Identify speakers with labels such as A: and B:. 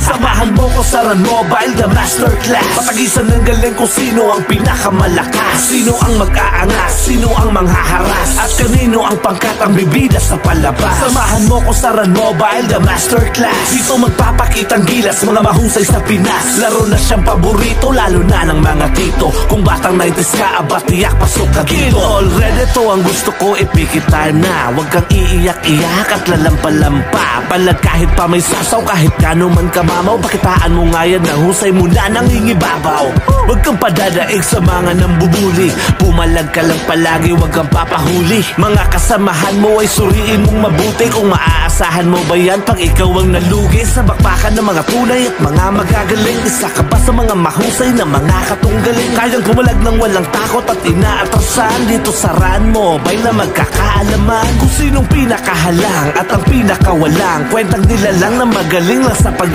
A: Samahan mo ko sa Run Mobile, the masterclass. Patagisan ng galing kung sino ang pinakamalakas, sino ang mag-aangas, sino ang manghaharas, at kanino ang pangkat ang bibida sa palabas. Samahan mo ko sa Run Mobile, the masterclass. Dito magpapakitang gilas, mga mahusay sa Pinas. Laro na siyang paborito, lalo na ng mga tito. Kung batang 90s ka, abatiyak, pasok ka dito. Already to ang gusto ko, ipikit time na. Huwag kang iiyak-iyak at lalampa-lampa. Palag kahit pa may sasaw, kahit kano man kamamaw. Pakitaan mo nga yan, ang husay mo na nangingibabaw. Huwag kang padadaig sa mga nambubuli. Pumalag ka lang palagi, huwag kang papahuli. Mga kasamahan mo ay suriin mong mabuti. Kung maaasahan mo ba yan pag ikaw ang nalugi sa bakbakan ng mga tunay at mga magagaling. Isa ka ba sa mga mahusay na mga katunggaling? Kayang pumalag ng walang takot at inaatrasan. Dito sa Run Mobile na magkakaalaman kung sinong pinakahalang at ang pinakawalang. Kwentang nila lang na magaling lang sa pag